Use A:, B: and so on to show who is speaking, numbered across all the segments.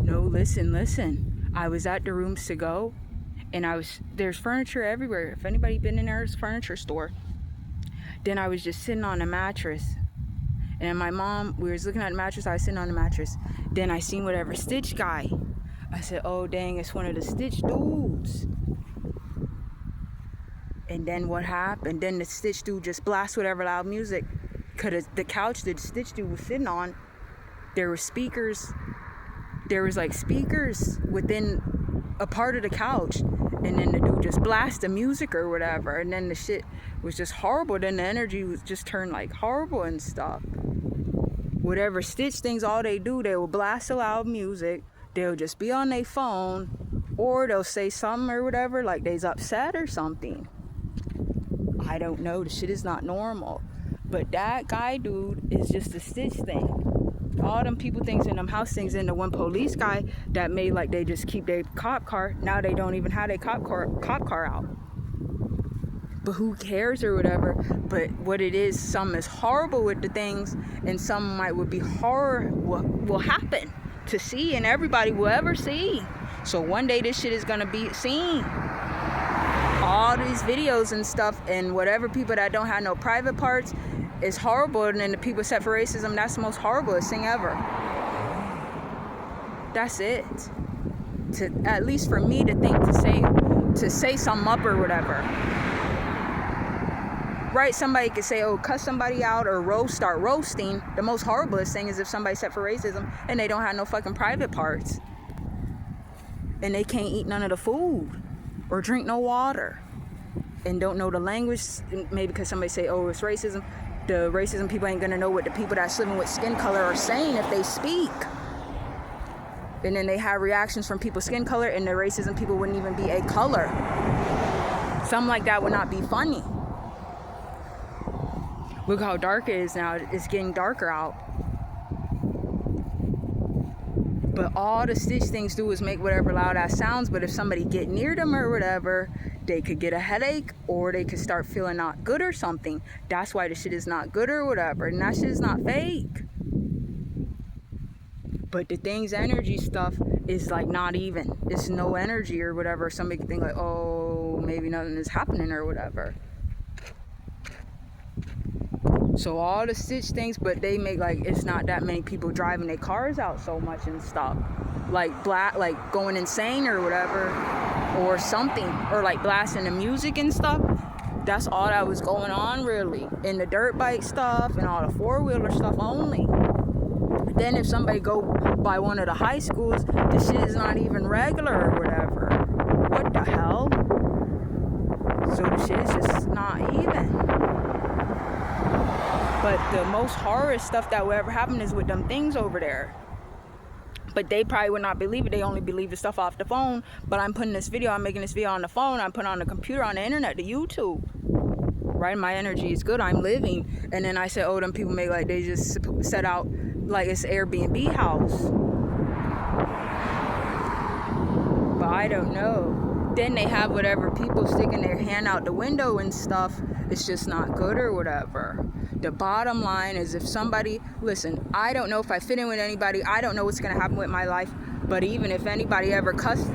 A: No, listen. I was at the rooms to go, and there's furniture everywhere. If anybody been in there, it's a furniture store. Then I was just sitting on a mattress. And my mom, we was looking at the mattress, I was sitting on the mattress. Then I seen whatever Stitch guy. I said, oh dang, it's one of the Stitch dudes. And then what happened? Then the Stitch dude just blast whatever loud music. Cause the couch that the Stitch dude was sitting on, there were speakers. There was like speakers within a part of the couch. And then the dude just blast the music or whatever. And then the shit was just horrible. Then the energy was just turned like horrible and stuff. Whatever Stitch things, all they do, they will blast the loud music. They'll just be on their phone. Or they'll say something or whatever, like they's upset or something. I don't know. The shit is not normal. But that guy dude is just a Stitch thing. All them people things and them house things, and the one police guy that made like they just keep their cop car. Now they don't even have their cop car out. But who cares or whatever. But what it is, some is horrible with the things, and some would be horror will happen to see, and everybody will ever see. So one day this shit is gonna be seen. All these videos and stuff, and whatever people that don't have no private parts is horrible, and then the people set for racism, that's the most horriblest thing ever. That's it. To at least for me to think to say something up or whatever. Right, somebody could say, oh, cuss somebody out or start roasting. The most horriblest thing is if somebody set for racism and they don't have no fucking private parts. And they can't eat none of the food or drink no water and don't know the language, maybe because somebody say, oh, it's racism. The racism people ain't gonna know what the people that's living with skin color are saying if they speak. And then they have reactions from people's skin color, and the racism people wouldn't even be a color. Something like that would not be funny. Look how dark it is now. It's getting darker out. But all the Stitch things do is make whatever loud ass sounds. But if somebody get near them or whatever, they could get a headache, or they could start feeling not good or something. That's why the shit is not good or whatever. And that shit is not fake. But the thing's energy stuff is like not even. It's no energy or whatever. Somebody could think like, oh, maybe nothing is happening or whatever. So all the Stitch things, but they make like it's not that many people driving their cars out so much and stuff. Like going insane or whatever, or something, or like blasting the music and stuff. That's all that was going on really. And the dirt bike stuff and all the four-wheeler stuff only. Then if somebody go by one of the high schools, the shit is not even regular or whatever. What the hell? So the shit is just not even. But the most horror stuff that will ever happen is with them things over there. But they probably would not believe it. They only believe the stuff off the phone. But I'm making this video on the phone. I'm putting on the computer, on the internet, the YouTube. Right? My energy is good. I'm living. And then I said, oh, them people make like they just set out like it's Airbnb house. But I don't know. Then they have whatever people sticking their hand out the window and stuff. It's just not good or whatever. The bottom line is if somebody, listen, I don't know if I fit in with anybody. I don't know what's going to happen with my life. But even if anybody ever cussed,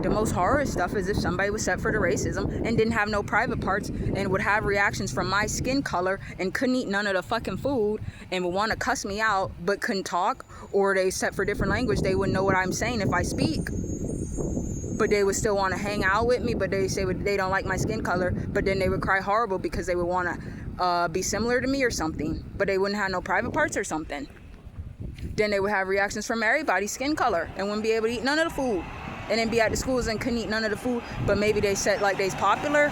A: the most horror stuff is if somebody was set for the racism and didn't have no private parts and would have reactions from my skin color and couldn't eat none of the fucking food and would want to cuss me out but couldn't talk, or they set for different language, they wouldn't know what I'm saying if I speak. But they would still want to hang out with me, but they say they don't like my skin color, but then they would cry horrible because they would want to be similar to me or something, but they wouldn't have no private parts or something. Then they would have reactions from everybody's skin color and wouldn't be able to eat none of the food. And then be at the schools and couldn't eat none of the food, but maybe they said like they's popular.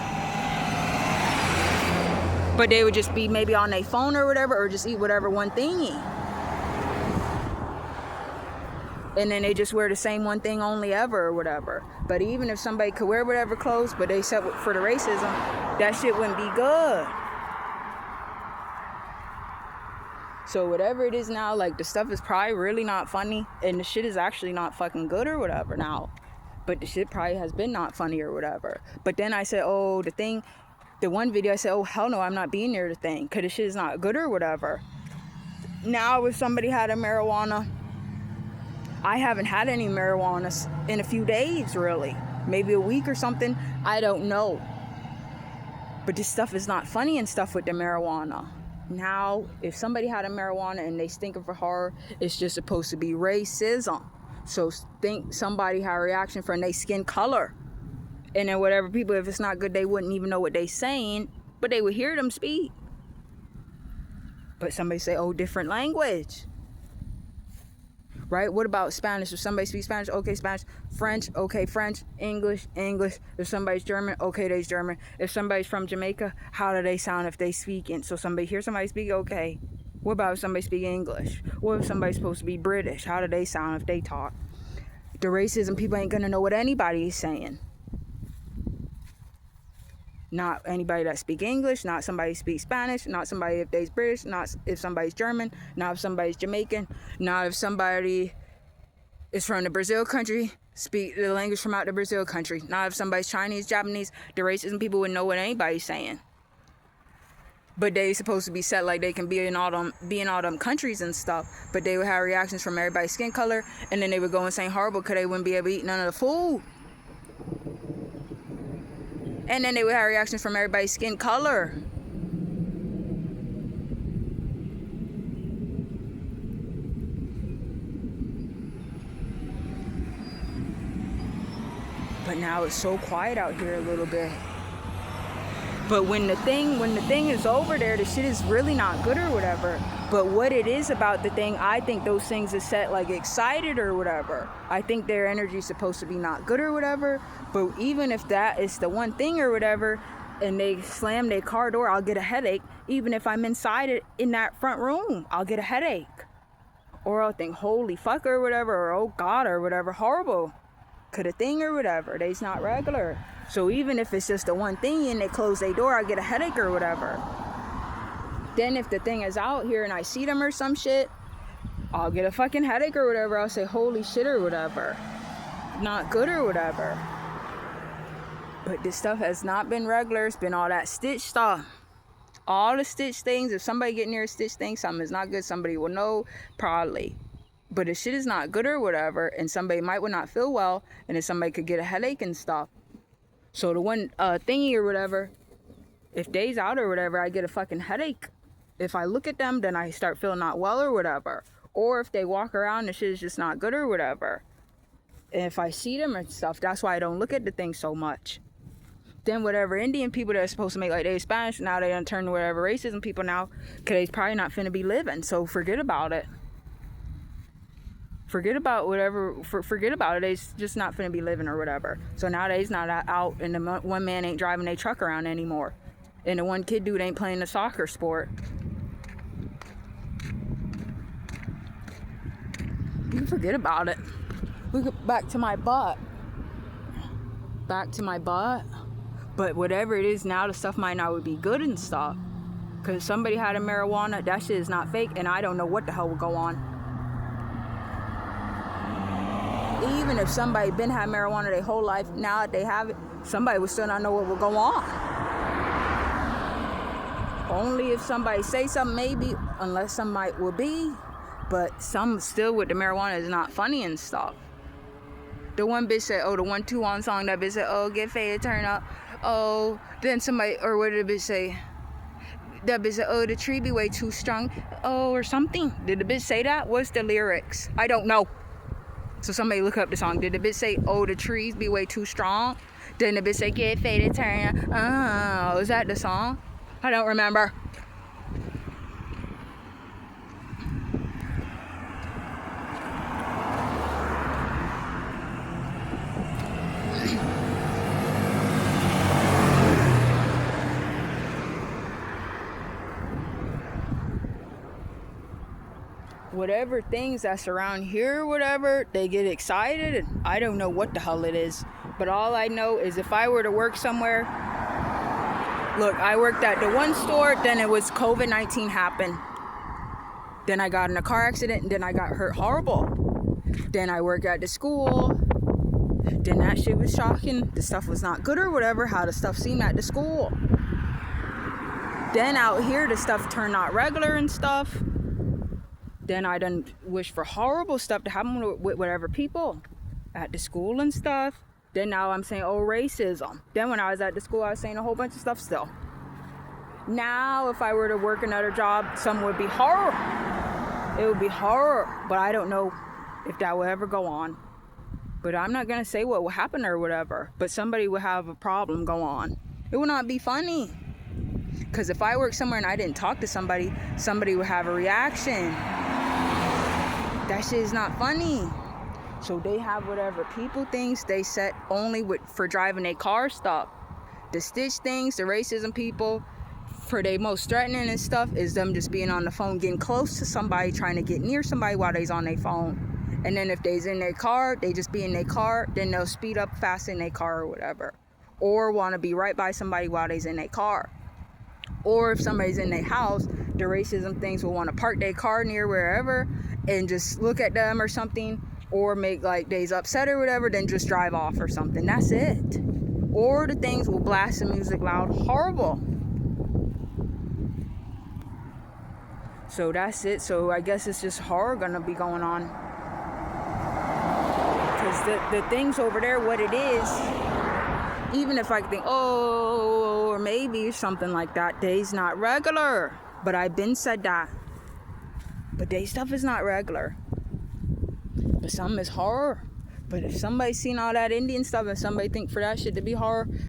A: But they would just be maybe on their phone or whatever, or just eat whatever one thingy. And then they just wear the same one thing only ever or whatever. But even if somebody could wear whatever clothes, but they set for the racism, that shit wouldn't be good. So whatever it is now, like the stuff is probably really not funny, and the shit is actually not fucking good or whatever now. But the shit probably has been not funny or whatever. But then I said, oh, the one video I said, oh hell no, I'm not being near the thing, cause the shit is not good or whatever. Now if somebody had a marijuana I haven't had any marijuana in a few days, really. Maybe a week or something. I don't know. But this stuff is not funny and stuff with the marijuana. Now, if somebody had a marijuana and they stink of a horror, it's just supposed to be racism. So think somebody had a reaction from their skin color. And then whatever people, if it's not good, they wouldn't even know what they saying, but they would hear them speak. But somebody say, oh, different language. Right? What about Spanish? If somebody speaks Spanish, okay, Spanish. French, okay, French. English, English. If somebody's German, okay, they's German. If somebody's from Jamaica, how do they sound if they speak? And so somebody hears somebody speak, okay. What about if somebody speak English? What if somebody's supposed to be British? How do they sound if they talk? The racism, people ain't gonna know what anybody is saying. Not anybody that speak English, not somebody speak Spanish, not somebody if they's British, not if somebody's German, not if somebody's Jamaican, not if somebody is from the Brazil country, speak the language from out the Brazil country, not if somebody's Chinese, Japanese. The racism people wouldn't know what anybody's saying. But they supposed to be set like they can be in all them countries and stuff. But they would have reactions from everybody's skin color, and then they would go and say horrible because they wouldn't be able to eat none of the food. And then they would have reactions from everybody's skin color. But now it's so quiet out here a little bit. But when the thing is over there, the shit is really not good or whatever. But what it is about the thing, I think those things are set like excited or whatever. I think their energy is supposed to be not good or whatever. But even if that is the one thing or whatever, and they slam their car door, I'll get a headache. Even if I'm inside it in that front room, I'll get a headache. Or I'll think, holy fuck or whatever, or oh God or whatever, horrible. Could a thing or whatever, they's not regular. So even if it's just the one thing and they close their door, I get a headache or whatever. Then if the thing is out here and I see them or some shit, I'll get a fucking headache or whatever. I'll say holy shit or whatever. Not good or whatever. But this stuff has not been regular. It's been all that stitch stuff. All the stitch things. If somebody get near a stitch thing, something is not good, somebody will know probably. But if shit is not good or whatever, and somebody might not feel well, and then somebody could get a headache and stuff. So the one thingy or whatever, if day's out or whatever, I get a fucking headache. If I look at them, then I start feeling not well or whatever. Or if they walk around and shit is just not good or whatever. And if I see them and stuff, that's why I don't look at the thing so much. Then whatever Indian people that are supposed to make like they Spanish, now they done turn to whatever racism people now, because they probably not finna be living. So forget about it. Forget about whatever, forget about it. They's just not finna be living or whatever. So nowadays not out, and the one man ain't driving their truck around anymore. And the one kid dude ain't playing the soccer sport. You can forget about it. We go back to my butt. Back to my butt. But whatever it is now, the stuff might not would be good and stuff. Because somebody had a marijuana, that shit is not fake, and I don't know what the hell would go on. Even if somebody been had marijuana their whole life, now that they have it, somebody would still not know what will go on. Only if somebody say something, maybe, unless somebody will be. But some still with the marijuana is not funny and stuff. The one bitch said, oh, the 1-2 song, that bitch said, oh, get faded, turn up. Oh, then somebody, or what did the bitch say? That bitch said, oh, the tree be way too strong. Oh, or something. Did the bitch say that? What's the lyrics? I don't know. So somebody look up the song. Did the bitch say, oh, the trees be way too strong? Then the bitch say, get faded, turn up. Oh, is that the song? I don't remember. Whatever things that's around here, whatever, they get excited, and I don't know what the hell it is. But all I know is if I were to work somewhere, look, I worked at the one store, then it was COVID-19 happened. Then I got in a car accident, and then I got hurt horrible. Then I worked at the school. Then that shit was shocking. The stuff was not good or whatever, how the stuff seemed at the school. Then out here, the stuff turned out regular and stuff. Then I done wish for horrible stuff to happen with whatever people at the school and stuff. Then now I'm saying, oh, racism. Then when I was at the school, I was saying a whole bunch of stuff still. Now, if I were to work another job, some would be horror. It would be horror. But I don't know if that will ever go on. But I'm not going to say what will happen or whatever. But somebody will have a problem go on. It will not be funny. Because if I work somewhere and I didn't talk to somebody, somebody would have a reaction. That shit is not funny. So they have whatever people things they set only for driving a car stop. The stitch things, the racism people, for they most threatening and stuff is them just being on the phone, getting close to somebody, trying to get near somebody while they's on their phone. And then if they's in their car, they just be in their car, then they'll speed up fast in their car or whatever. Or want to be right by somebody while they's in their car. Or if somebody's in their house, the racism things will want to park their car near wherever and just look at them or something, or make like they's upset or whatever, then just drive off or something. That's it. Or the things will blast the music loud, horrible. So that's it. So I guess it's just horror gonna be going on. Because the things over there, what it is, even if I think, oh, or maybe something like that, they's not regular. But I've been said that. But they stuff is not regular. But some is horror. But if somebody seen all that Indian stuff and somebody think for that shit to be horror,